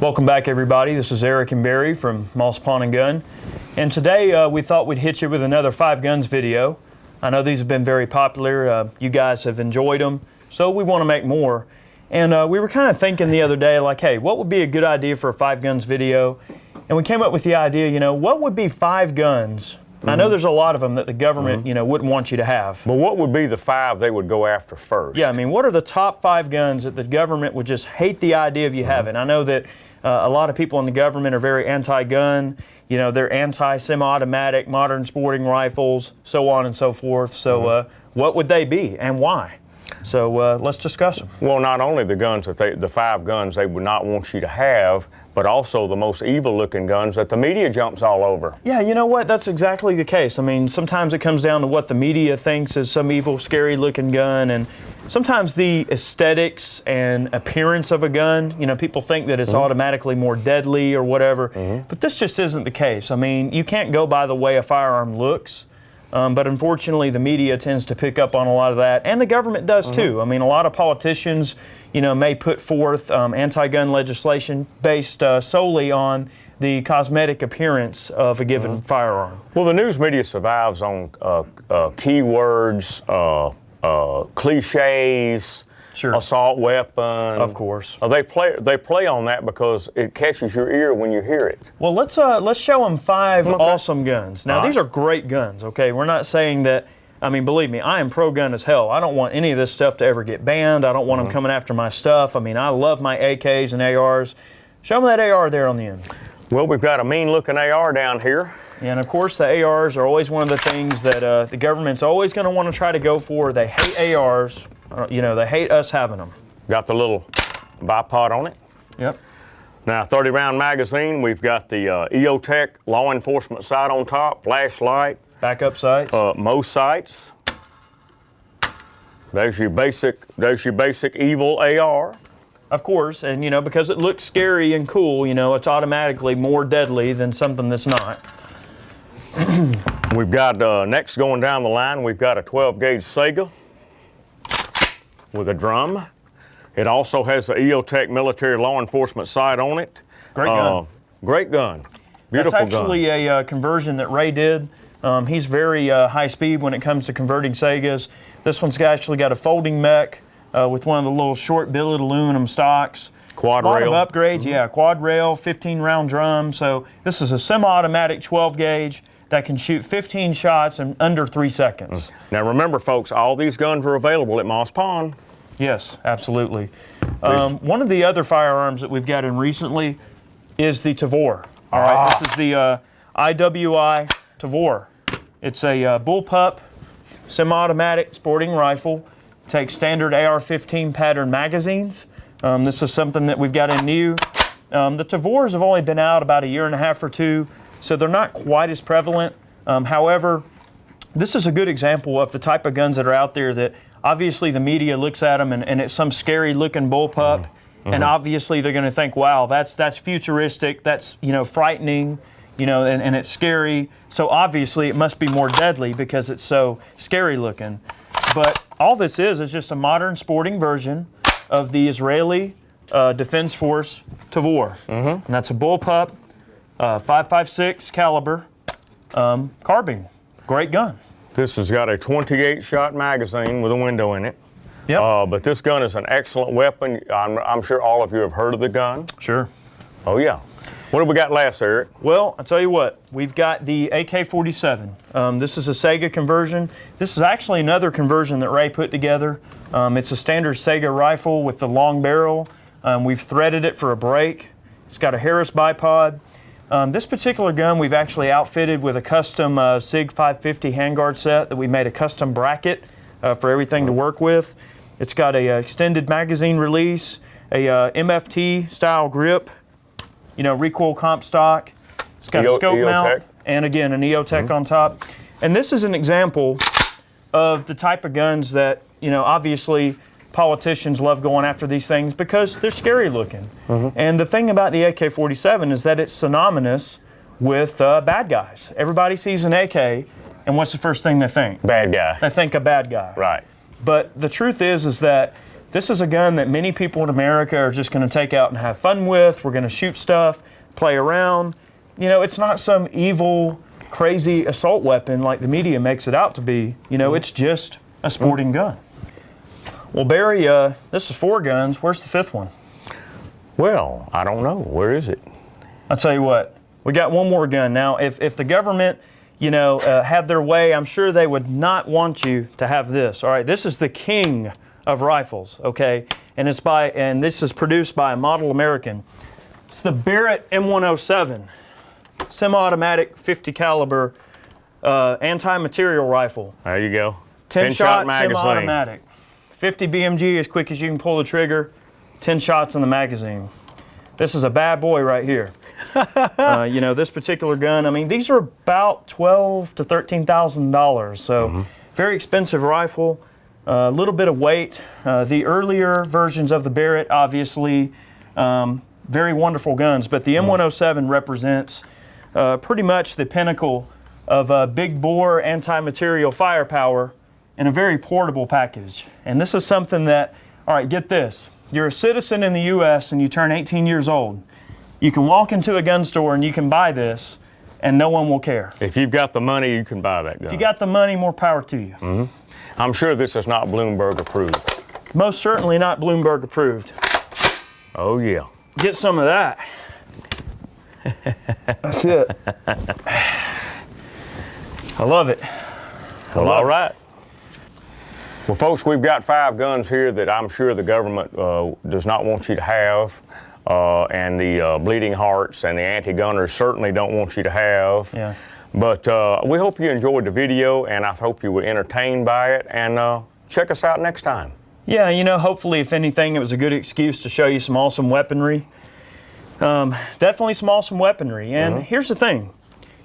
Welcome back, everybody. This is Eric and Barry from Moss Pawn & Gun. And today we thought we'd hit you with another 5 Guns video. I know these have been very popular. You guys have enjoyed them, so we want to make more. And we were kind of thinking the other day, like, hey, what would be a good idea for a 5 Guns video? And we came up with the idea, you know, what would be 5 guns? I know there's a lot of them that the government, you know, wouldn't want you to have. But what would be the 5 they would go after first? Yeah, I mean, what are the top 5 guns that the government would just hate the idea of you having? I know that a lot of people in the government are very anti-gun. You know, they're anti-semi-automatic, modern sporting rifles, so on and so forth. So what would they be and why? So let's discuss them. Well, not only the guns that the 5 guns they would not want you to have, but also the most evil-looking guns that the media jumps all over. Yeah, you know what? That's exactly the case. I mean, sometimes it comes down to what the media thinks is some evil, scary-looking gun, and sometimes the aesthetics and appearance of a gun, you know, people think that it's automatically more deadly or whatever, but this just isn't the case. I mean, you can't go by the way a firearm looks. But unfortunately, the media tends to pick up on a lot of that, and the government does too. I mean, a lot of politicians, you know, may put forth anti-gun legislation based solely on the cosmetic appearance of a given firearm. Well, the news media survives on keywords, cliches, assault weapon. Of course. They play on that because it catches your ear when you hear it. Well, let's show them 5 awesome guns. Now, these are great guns, okay? We're not saying that, I mean, believe me, I am pro-gun as hell. I don't want any of this stuff to ever get banned. I don't want them coming after my stuff. I mean, I love my AKs and ARs. Show them that AR there on the end. Well, we've got a mean-looking AR down here. And of course, the ARs are always one of the things that the government's always going to want to try to go for. They hate ARs. You know, they hate us having them. Got the little bipod on it. Yep. Now, 30-round magazine. We've got the EOTech law enforcement sight on top, flashlight. Backup sights. Most sights. There's your basic evil AR. Of course, and you know, because it looks scary and cool, you know, it's automatically more deadly than something that's not. We've got, next going down the line, we've got a 12-gauge Sega with a drum. It also has the EOTech military law enforcement sight on it. Great gun. Great gun. Beautiful gun. That's actually a conversion that Ray did. He's very high speed when it comes to converting Segas. This one's actually got a folding mech with one of the little short billet aluminum stocks. Quad rail. A lot of upgrades, yeah. Quad rail, 15-round drum. So this is a semi-automatic 12-gauge that can shoot 15 shots in under 3 seconds. Now remember, folks, all these guns are available at Moss Pawn. Yes, absolutely. One of the other firearms that we've got in recently is the Tavor. All right, this is the IWI Tavor. It's a bullpup semi-automatic sporting rifle. Takes standard AR-15 pattern magazines. This is something that we've got in new. The Tavors have only been out about 1.5 years or 2, so they're not quite as prevalent. However, this is a good example of the type of guns that are out there that obviously the media looks at them and it's some scary looking bullpup, and obviously they're going to think, wow, that's futuristic, that's, you know, frightening, you know, and it's scary. So obviously it must be more deadly because it's so scary looking. But all this is just a modern sporting version of the Israeli Defense Force Tavor. And that's a bullpup, 5.56 caliber carbine. Great gun. This has got a 28-shot magazine with a window in it. Yep. But this gun is an excellent weapon. I'm sure all of you have heard of the gun. Sure. Oh, yeah. What have we got last, Eric? Well, I'll tell you what. We've got the AK-47. This is a Sega conversion. This is actually another conversion that Ray put together. It's a standard Sega rifle with the long barrel. We've threaded it for a break. It's got a Harris bipod. This particular gun we've actually outfitted with a custom SIG 550 handguard set that we made a custom bracket for everything to work with. It's got a extended magazine release, a MFT style grip, you know, recoil comp stock. It's got a scope mount, and again, an EOTech on top. And this is an example of the type of guns that, you know, obviously politicians love going after these things because they're scary looking. And the thing about the AK-47 is that it's synonymous with bad guys. Everybody sees an AK, and what's the first thing they think? Bad guy. They think a bad guy. Right. But the truth is that this is a gun that many people in America are just going to take out and have fun with. We're going to shoot stuff, play around. You know, it's not some evil, crazy assault weapon like the media makes it out to be. You know, it's just a sporting gun. Well, Barry, this is 4 guns. Where's the 5th one? Well, I don't know. Where is it? I'll tell you what, we got one more gun. Now, if the government, you know, had their way, I'm sure they would not want you to have this. All right, this is the king of rifles, okay? And this is produced by a model American. It's the Barrett M107, semi-automatic 50 caliber anti-material rifle. There you go. 10-shot magazine. Semi-automatic. 50 BMG, as quick as you can pull the trigger. 10 shots in the magazine. This is a bad boy right here. You know, this particular gun, I mean, these are about $12,000 to $13,000. So very expensive rifle, a little bit of weight. The earlier versions of the Barrett, obviously, very wonderful guns, but the M107 represents pretty much the pinnacle of big bore anti-material firepower in a very portable package. And this is something that, all right, get this. You're a citizen in the U.S. and you turn 18 years old. You can walk into a gun store and you can buy this and no one will care. If you've got the money, you can buy that gun. If you got the money, more power to you. I'm sure this is not Bloomberg approved. Most certainly not Bloomberg approved. Oh, yeah. Get some of that. That's it. I love it. Well, all right. Well, folks, we've got 5 guns here that I'm sure the government does not want you to have, and the bleeding hearts and the anti-gunners certainly don't want you to have. Yeah. But we hope you enjoyed the video, and I hope you were entertained by it, and check us out next time. Yeah, you know, hopefully, if anything, it was a good excuse to show you some awesome weaponry. Definitely some awesome weaponry. And here's the thing.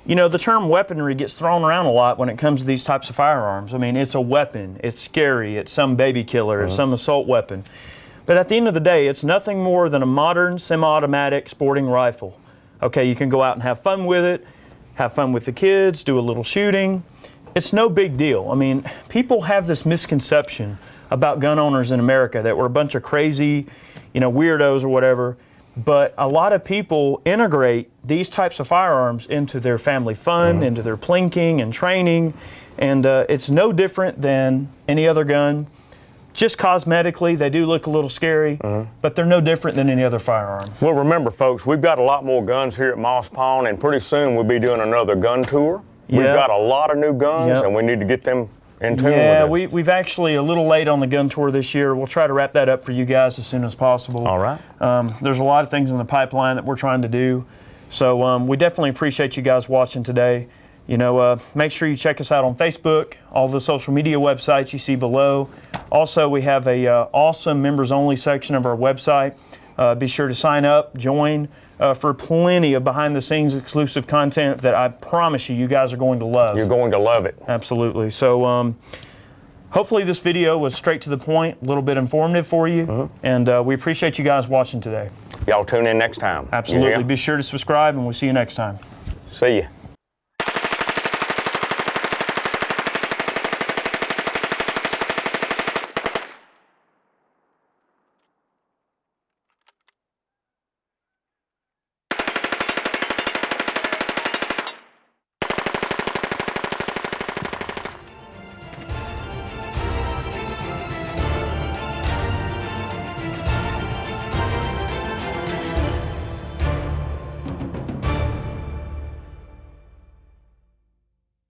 You know, the term weaponry gets thrown around a lot when it comes to these types of firearms. I mean, it's a weapon, it's scary, it's some baby killer, it's some assault weapon. But at the end of the day, it's nothing more than a modern semi-automatic sporting rifle. Okay, you can go out and have fun with it, have fun with the kids, do a little shooting. It's no big deal. I mean, people have this misconception about gun owners in America that we're a bunch of crazy, you know, weirdos or whatever. But a lot of people integrate these types of firearms into their family fun, into their plinking and training, and it's no different than any other gun. Just cosmetically, they do look a little scary, but they're no different than any other firearm. Well, remember, folks, we've got a lot more guns here at Moss Pond, and pretty soon we'll be doing another gun tour. We've got a lot of new guns, and we need to get them in tune with it. Yeah, we've actually a little late on the gun tour this year. We'll try to wrap that up for you guys as soon as possible. All right. There's a lot of things in the pipeline that we're trying to do. So we definitely appreciate you guys watching today. You know, make sure you check us out on Facebook, all the social media websites you see below. Also, we have a awesome members-only section of our website. Be sure to sign up, join for plenty of behind-the-scenes exclusive content that I promise you guys are going to love. You're going to love it. Absolutely. So hopefully this video was straight to the point, a little bit informative for you, and we appreciate you guys watching today. Y'all tune in next time. Absolutely. Be sure to subscribe, and we'll see you next time. See ya.